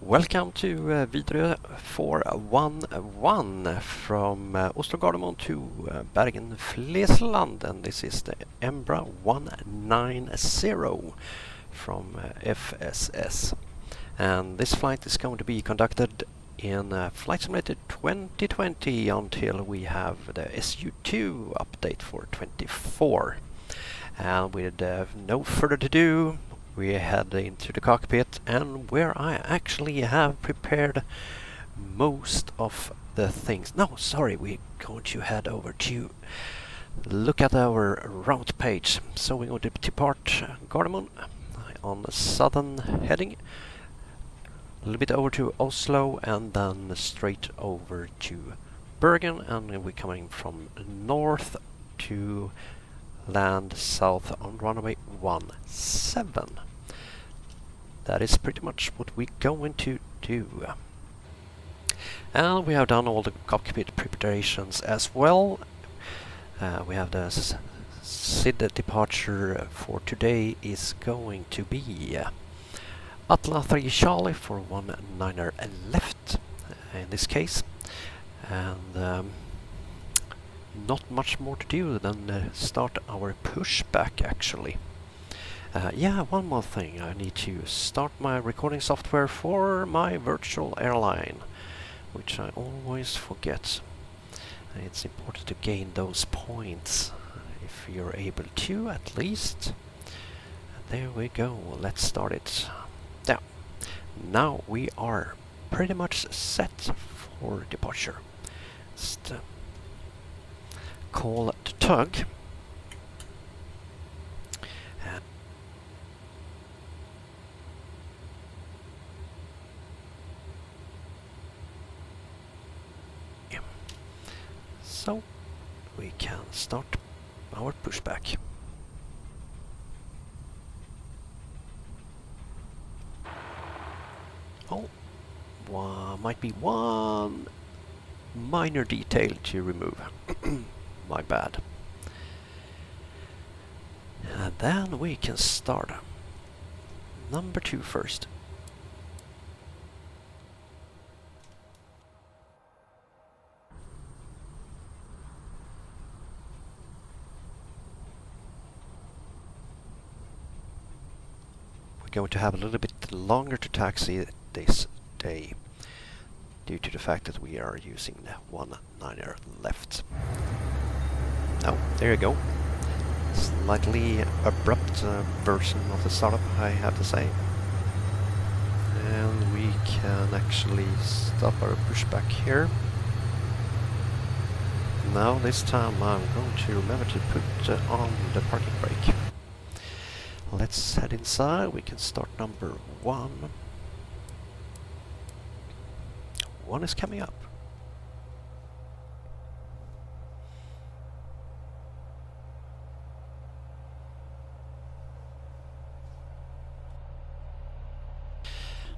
Welcome to Widerøe 411 from Oslo Gadermoen to Bergen Flesland, and this is the Embraer 190 from FSS. And this flight is going to be conducted in Flight Simulator 2020 until we have the SU2 update for 24. And with no further ado, we head into the cockpit, and where I actually have prepared most of the things. No, sorry, we're going to head over to look at our route page. So we're going to depart Gadermoen on the southern heading, a little bit over to Oslo, and then straight over to Bergen, and we're coming from north to land south on runway 17. That is pretty much what we're going to do. And we have done all the cockpit preparations as well. We have the SID departure for today is going to be Atla 3 Charlie for 19er left in this case. And not much more to do than start our pushback actually. Yeah, one more thing. I need to start my recording software for my virtual airline, which I always forget. It's important to gain those points, if you're able to at least. There we go, let's start it. Yeah. Now we are pretty much set for departure. Just call the tug. So we can start our pushback. Oh, might be one minor detail to remove. My bad. And then we can start number 2 first. Going to have a little bit longer to taxi this day due to the fact that we are using the 19er left. Oh, there you go. Slightly abrupt version of the startup, I have to say. And we can actually stop our pushback here. Now this time I'm going to remember to put on the parking brake. Let's head inside. We can start number 1. 1 is coming up.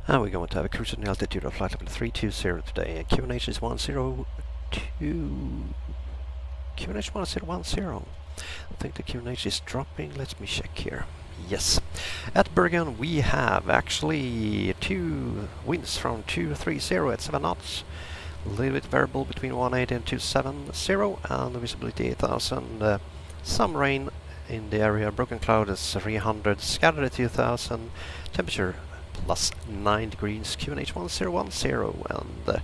And we're going to have a cruising altitude of flight level 320 today. QNH is 102. QNH 1010. I think the QNH is dropping. Let me check here. Yes. At Bergen we have actually 2 winds from 230 at 7 knots. A little bit variable between 180 and 270, and the visibility 8000. Some rain in the area. Broken cloud is 300. Scattered at 2000. Temperature plus 9 degrees. QNH 1010, and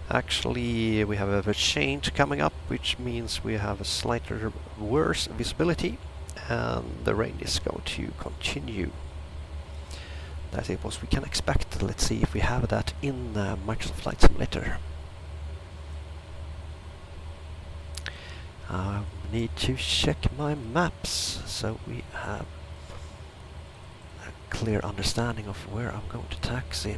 actually we have a change coming up, which means we have a slightly worse visibility. And the rain is going to continue. That is what we can expect. Let's see if we have that in Microsoft Flight Simulator. I need to check my maps so we have a clear understanding of where I'm going to taxi.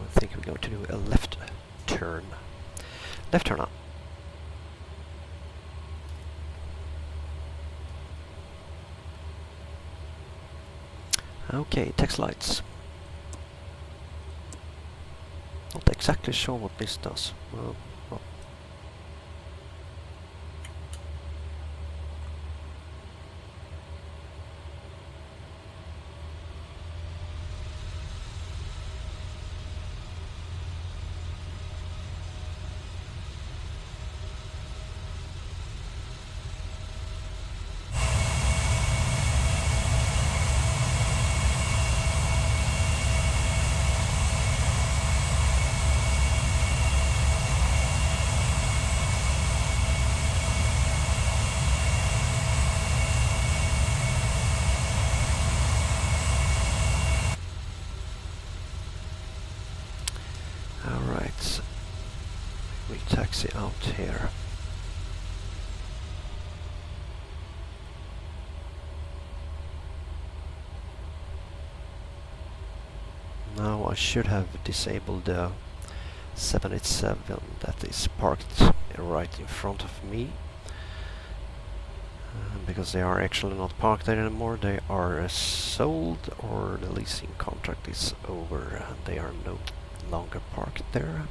I think we're going to do a left turn. Left turn up. Okay, text lights. Not exactly sure what this does. Well. taxi out here. Now I should have disabled the 787 that is parked right in front of me. Because they are actually not parked there anymore, they are sold, or the leasing contract is over and they are no longer parked there.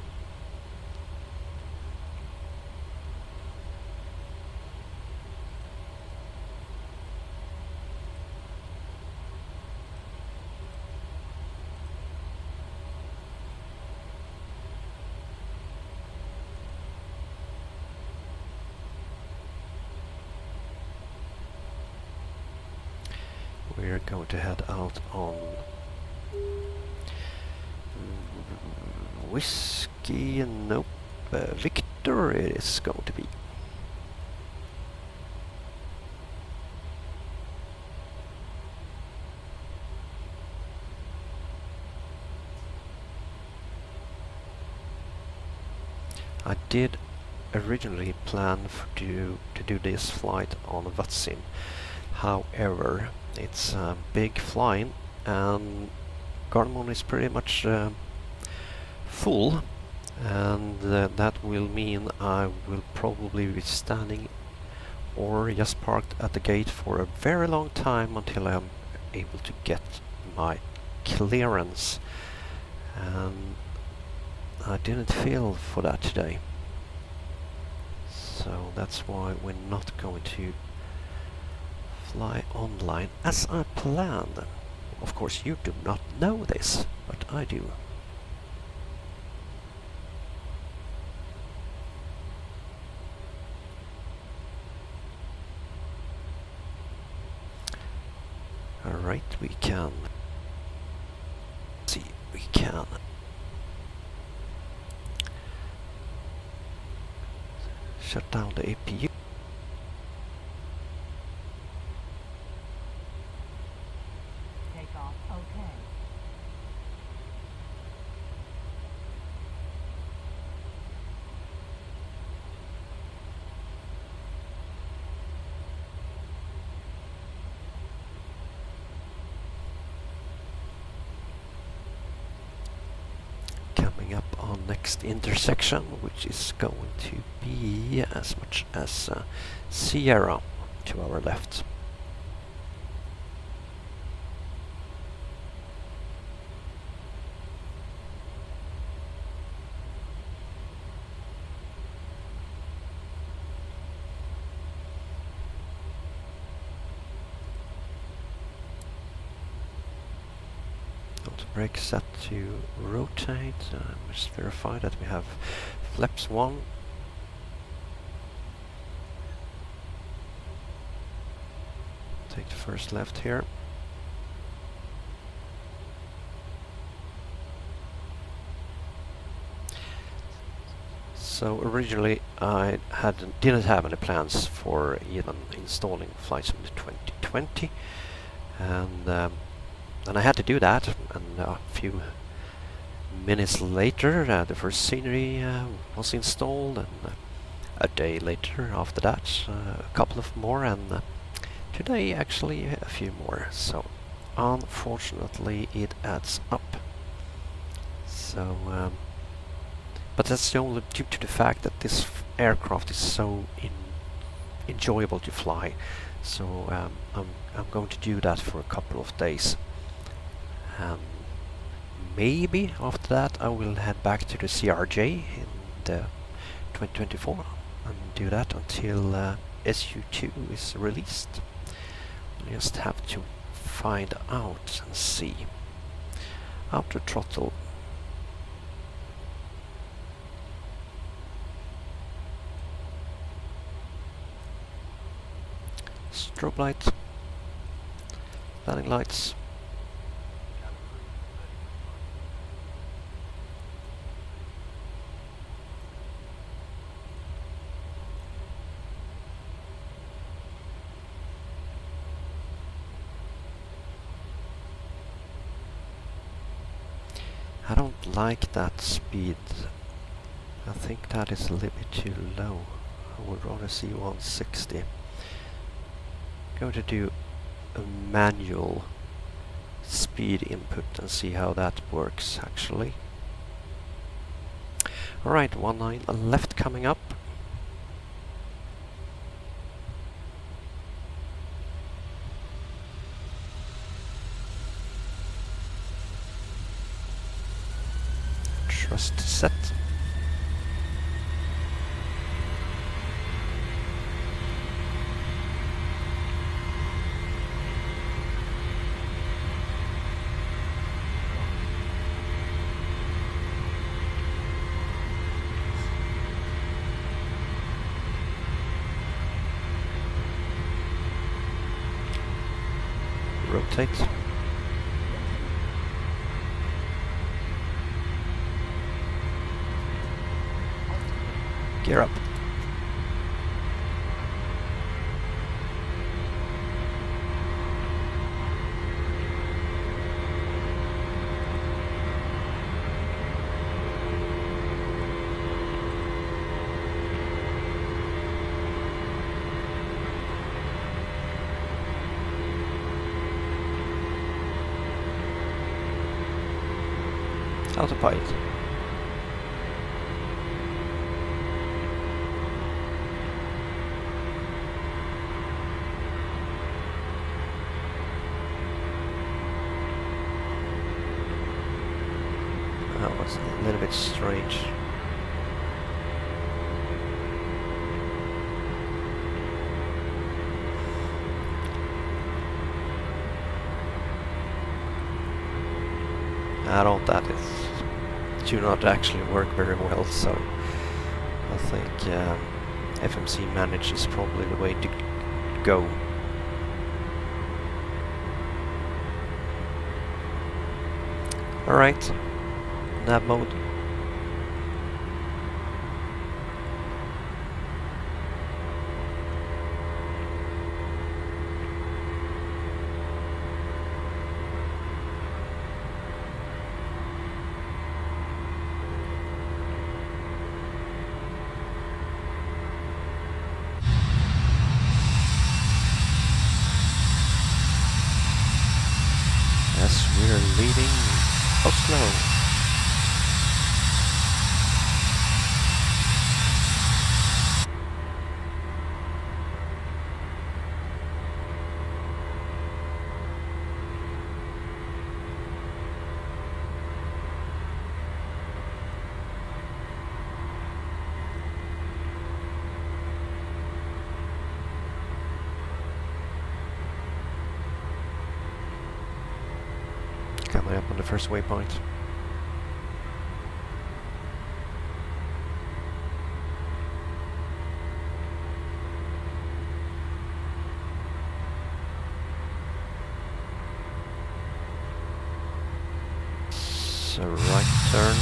We're going to head out on Whiskey, nope, Victor it is going to be. I did originally plan to do this flight on Vatsim. However, it's big flying and Gardermoen is pretty much full, and that will mean I will probably be standing or just parked at the gate for a very long time until I'm able to get my clearance, and I didn't feel for that today, so that's why we're not going to fly online as I planned. Of course you do not know this, but I do. Alright, we can see, we can shut down the APU. Up on next intersection, which is going to be as much as Sierra to our left. Brake set to rotate. Just verify that we have flaps 1. Take the first left here. So originally I didn't have any plans for even installing Flight Simulator 2020, and I had to do that, and a few minutes later the first scenery was installed, and a day later after that a couple of more, and today actually a few more. So unfortunately it adds up. So but that's only due to the fact that this aircraft is so enjoyable to fly. So I'm going to do that for a couple of days. Maybe after that I will head back to the CRJ in the 2024 and do that until SU2 is released. I just have to find out and see. Outer throttle. Strobe light. Landing lights. I don't like that speed I think that is a little bit too low. I would rather see 160. Going to do a manual speed input and see how that works actually. Alright, 19 left coming up. Trust set. Rotate. Gear up. Autopilot. That was a little bit strange. That do not actually work very well, so I think FMC manage is probably the way to go. Alright, nav mode. We're leaving Oslo. Coming up on the first waypoint. So right turn.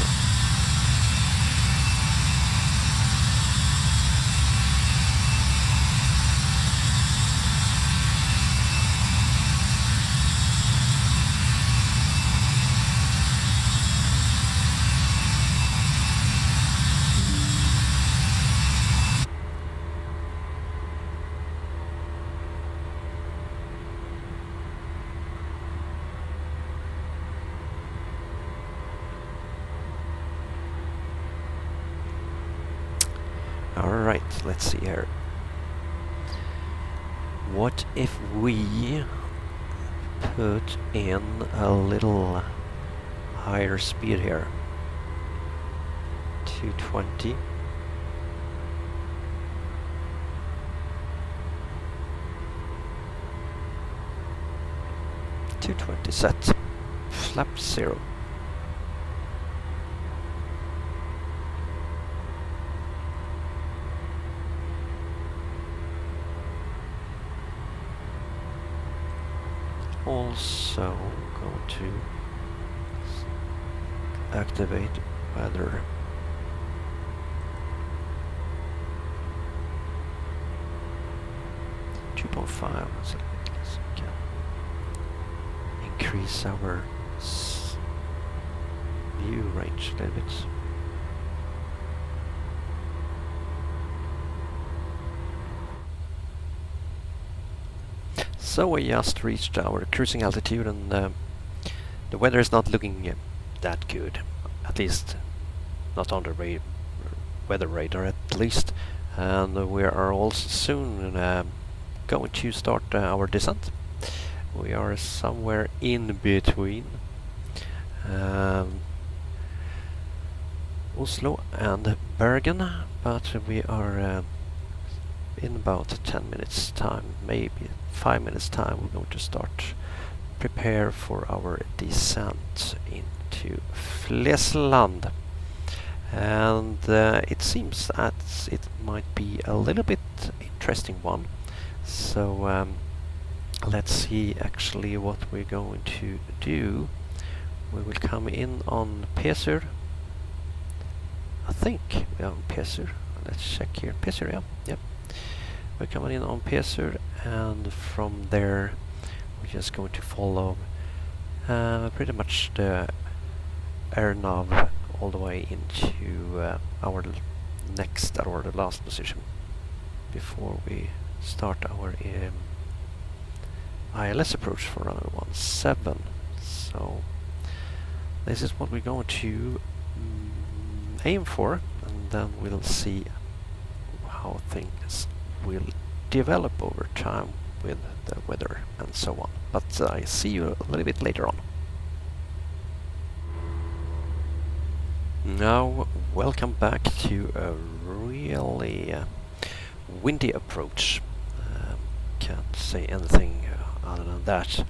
Alright, let's see here. What if we put in a little higher speed here? 220. Set. Flap 0. Also going to activate weather. .5, so we can increase our view range a little bit. So we just reached our cruising altitude, and the weather is not looking that good, at least not on the weather radar at least. And we are also soon going to start our descent. We are somewhere in between Oslo and Bergen, but we are in about 10 minutes time, maybe 5 minutes time, we're going to start prepare for our descent into Flesland. And it seems that it might be a little bit interesting one. So let's see actually what we're going to do. We will come in on Pesur. I think we are on Pesur. Let's check here. Pesur, yeah. Yep. We're coming in on Pesur, and from there we're just going to follow pretty much the air nav all the way into our next or the last position before we start our ILS approach for runway 17. So this is what we're going to aim for, and then we'll see how things will develop over time with the weather and so on. But I see you a little bit later on. Now, welcome back to a really windy approach. Can't say anything other than that.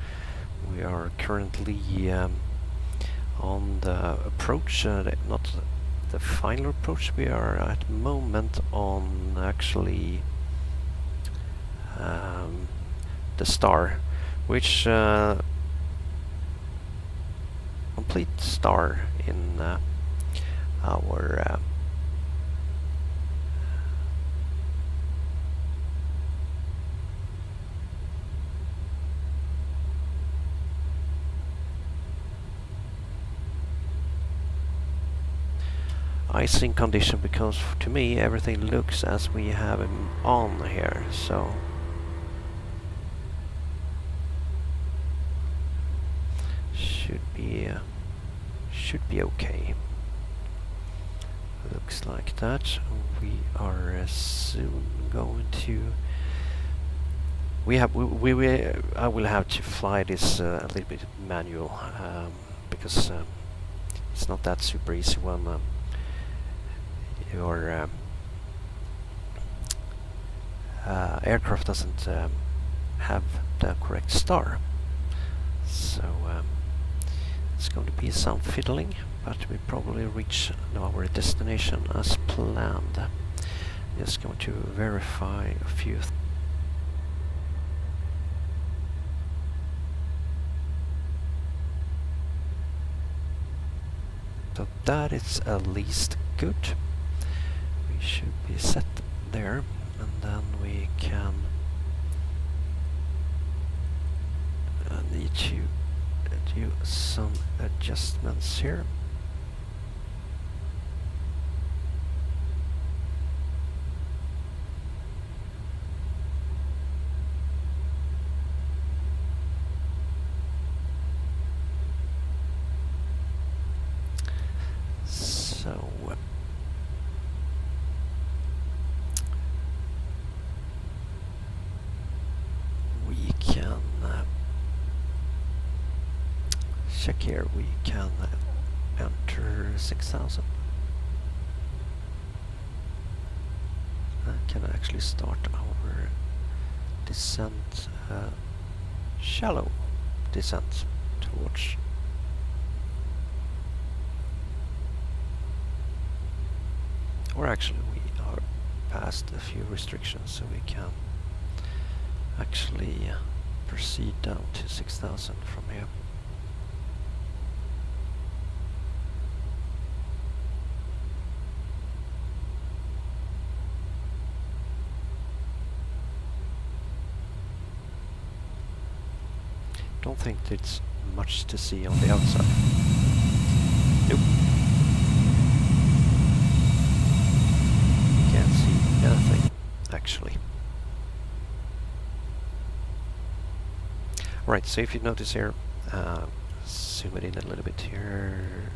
We are currently on the approach, not the final approach. We are at the moment on actually the star, which complete star in our icing condition, because to me everything looks as we have him on here, so should be okay. Looks like that. We are soon going to. I will have to fly this a little bit manual because it's not that super easy when your aircraft doesn't have the correct star. So it's going to be some fiddling, but we probably reach our destination as planned. Just going to verify a few so that is at least good. We should be set there, and then we can need to do some adjustments here. So we can check here. We can enter 6,000. I can actually start our descent, shallow descent towards. Or actually we are past a few restrictions, so we can actually proceed down to 6,000 from here. Don't think it's much to see on the outside. Nope. Can't see anything, actually. Right, so if you notice here, zoom it in a little bit here.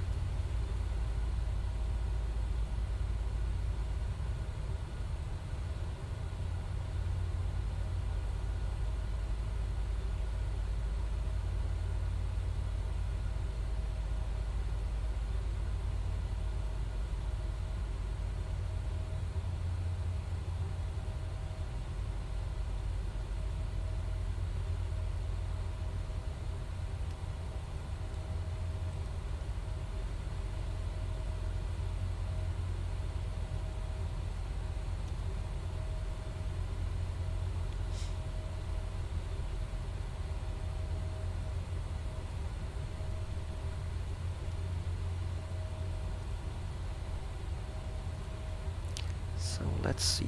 So let's see,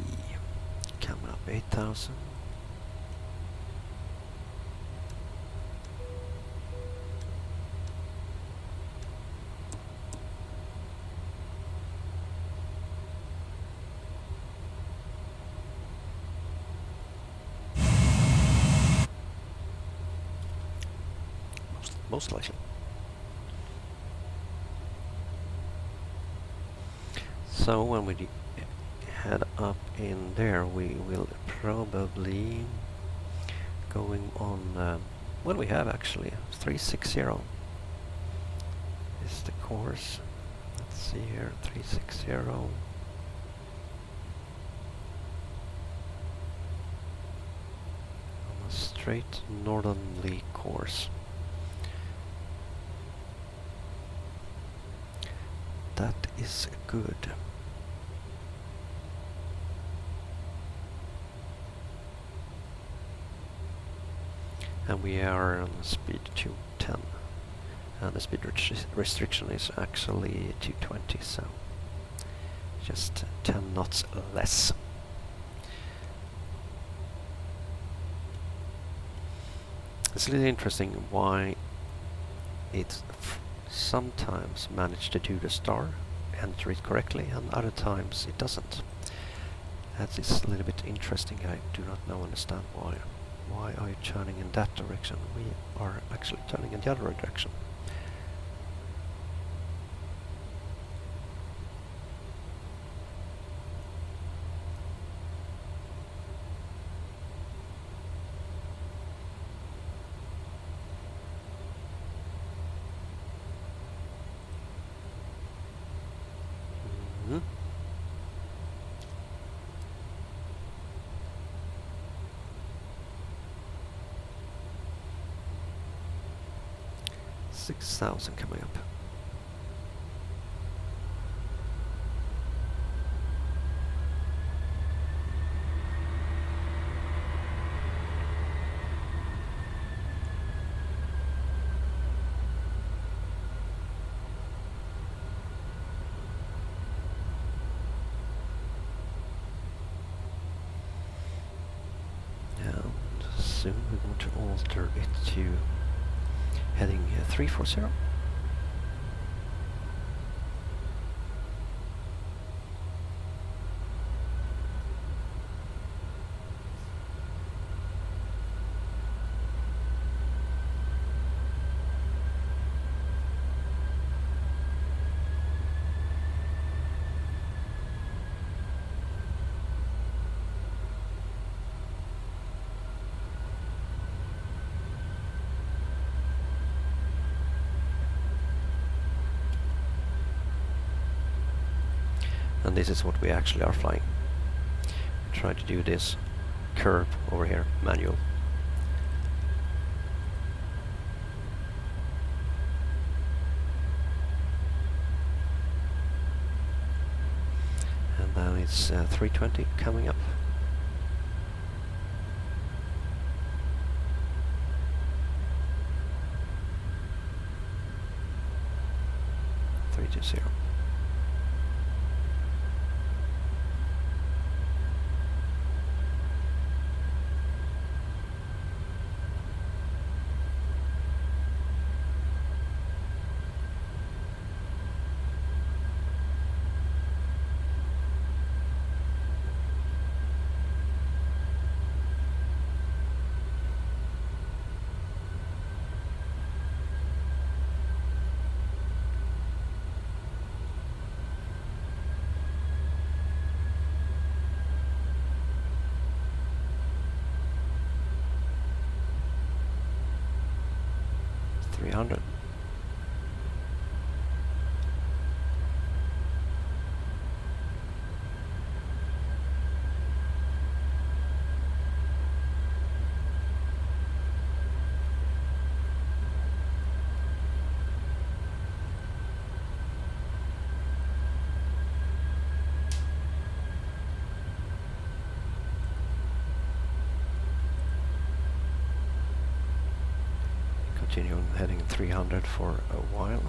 coming up 8,000. Most likely. So when we head up in there, we will probably going on what we have actually 360 is the course. Let's see here, 360 on a straight northerly course. That is good. And we are on speed 210, and the speed restriction is actually 220, so just 10 knots less. It's really interesting why it sometimes manages to do the star, enter it correctly, and other times it doesn't. That is a little bit interesting. I do not understand why. Why are you turning in that direction? We are actually turning in the other direction. Mm-hmm. 6,000 coming up. And soon we want to alter it to heading 340. And this is what we actually are flying. Try to do this curve over here, manual. And then it's 320 coming up. Three to 0. 300. Continue on heading 300 for a while.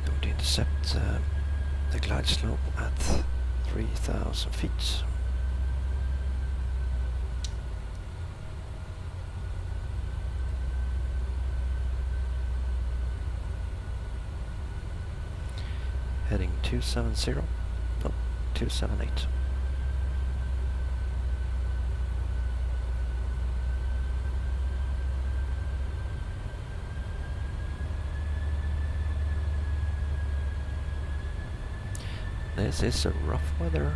Going to intercept the glide slope at 3,000 feet. Heading 270, no, 278. This is a rough weather.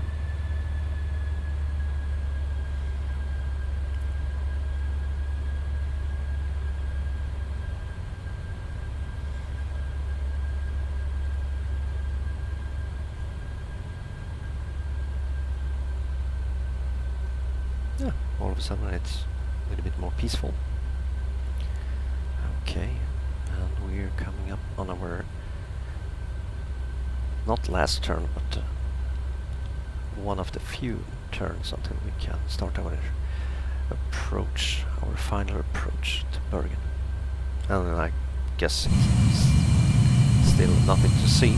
Yeah, all of a sudden it's a little bit more peaceful. Okay, and we're coming up on our, not last turn, but one of the few turns until we can start our approach, our final approach to Bergen. And I guess it's still nothing to see.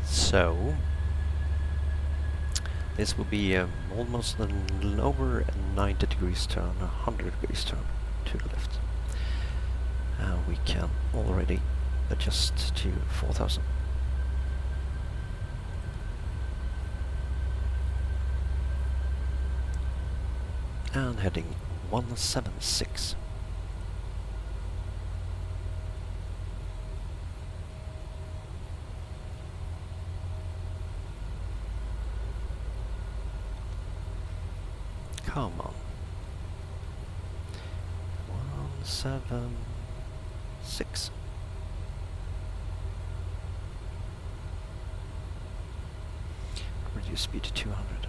So this will be almost an over 90 degrees turn, 100 degrees turn to the left. We can already adjust to 4,000. And heading 176. Come on. 176. Reduce speed to 200.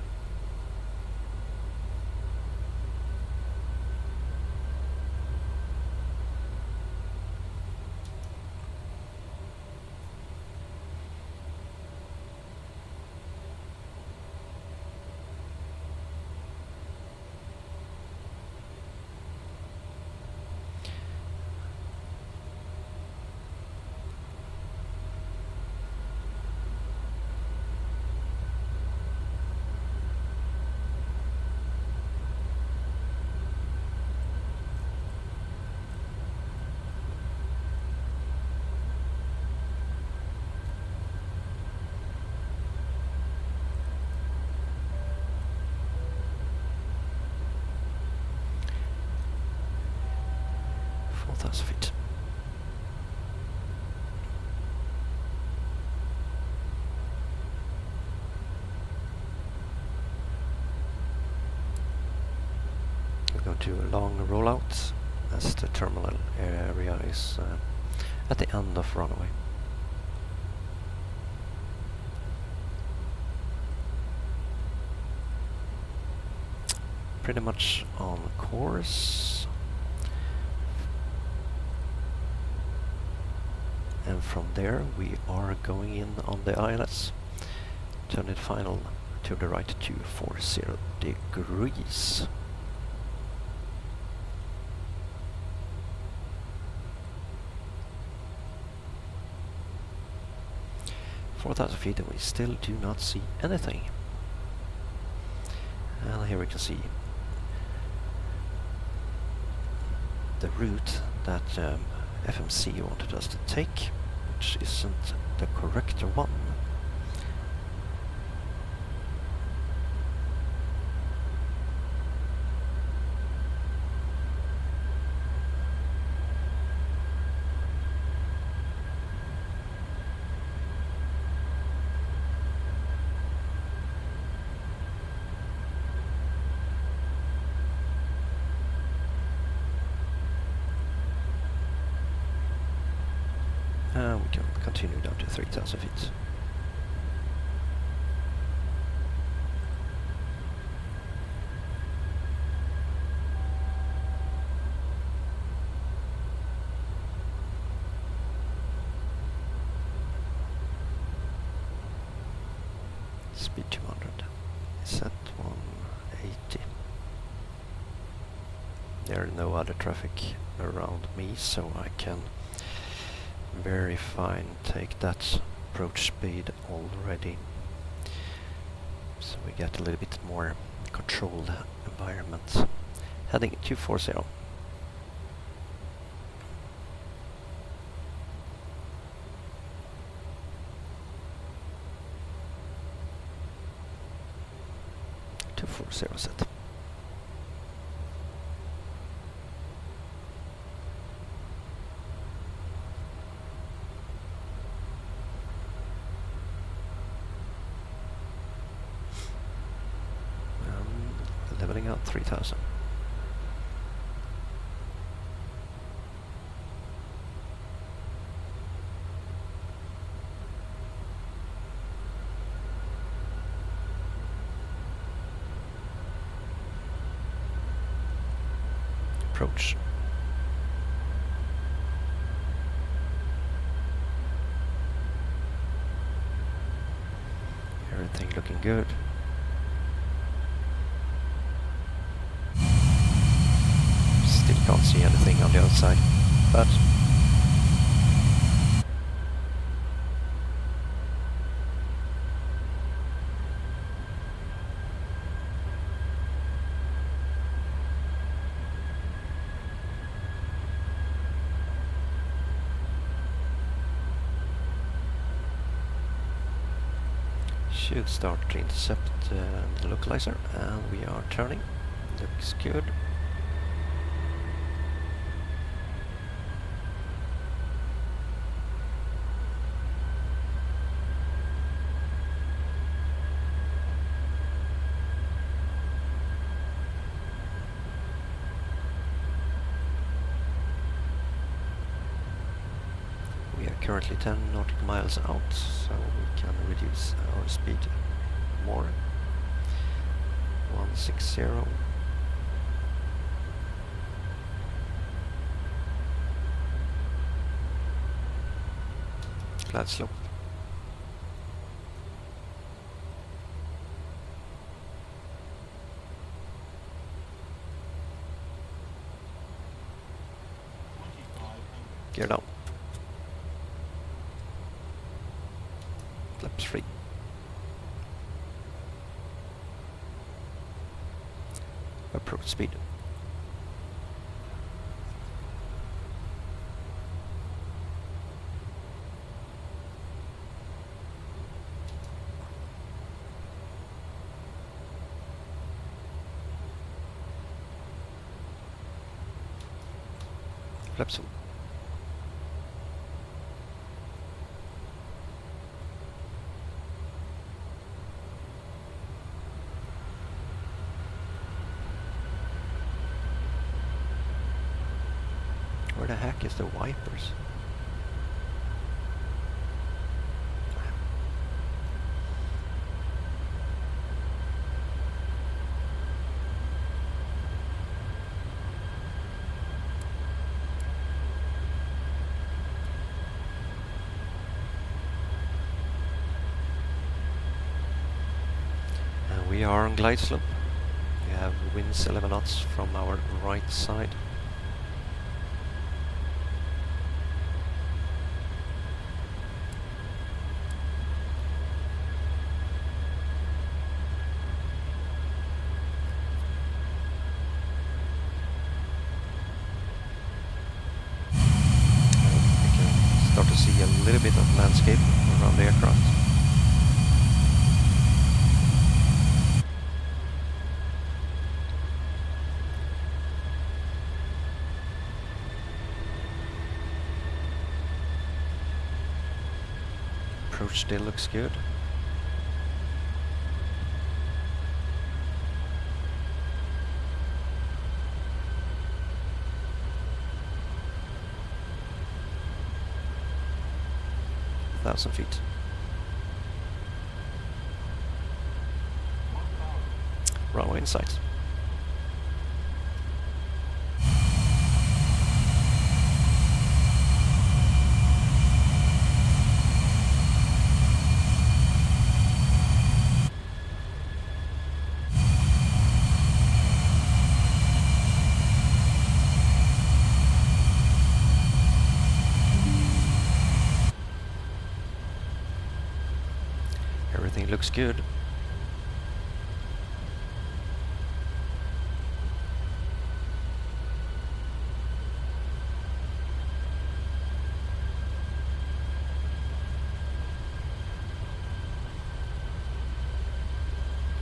Feet. We're going to do a long rollout as the terminal area is at the end of runway. Pretty much on course. And from there we are going in on the ILS. Turn it final to the right to 40 degrees. feet and we still do not see anything. And here we can see the route that FMC wanted us to take, which isn't the correct one. we can continue down to 3,000 feet. Speed 200. Set 180. There are no other traffic around me, so I can very fine take that approach speed already. So we get a little bit more controlled environment. Heading 240. Set. Leveling out 3,000. Approach. Everything looking good. Still can't see anything on the outside, but should start to intercept the localizer, and we are turning. Looks good. We are currently 10 nautical miles out, so we can reduce our speed more. 160. Glad slope. Gear down. Flaps free. Approach speed. Flaps on. Where the heck is the wipers? And we are on glide slope. We have winds 11 knots from our right side. Start to see a little bit of landscape around the aircraft. Approach still looks good. 1,000 feet. Runway in sight. Everything looks good.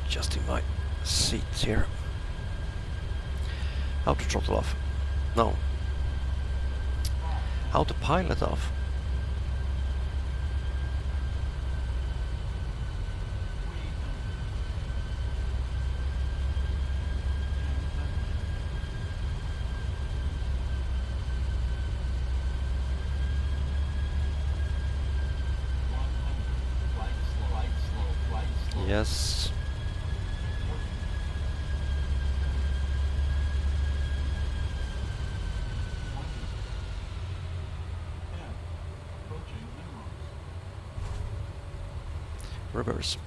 Adjusting my seat here. How to throttle off? No. How to pilot off? Yes. Reverse.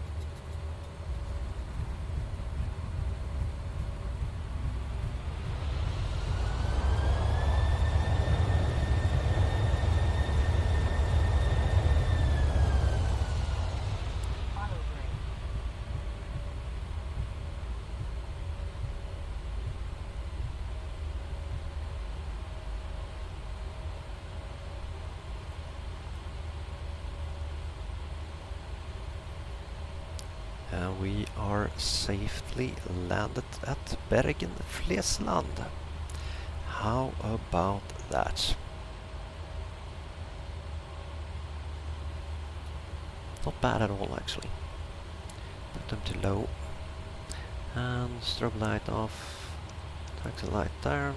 We are safely landed at Bergen Flesland. How about that? Not bad at all, actually. Put them to low. And strobe light off. Taxi light there.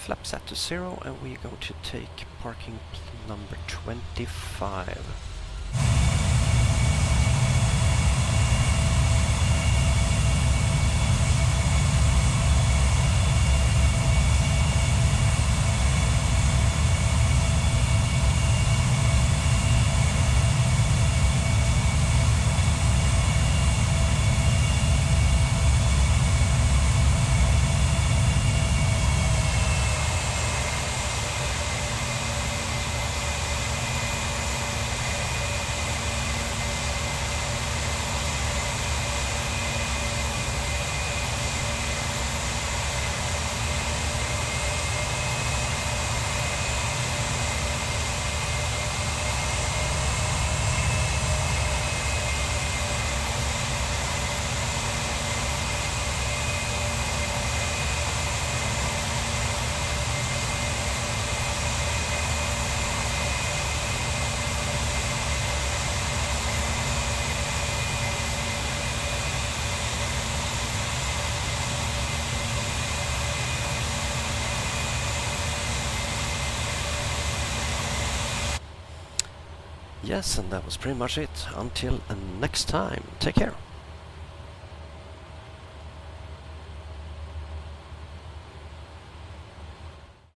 Flap set to 0, and we're going to take parking number 25. Yes, and that was pretty much it. Until next time, take care.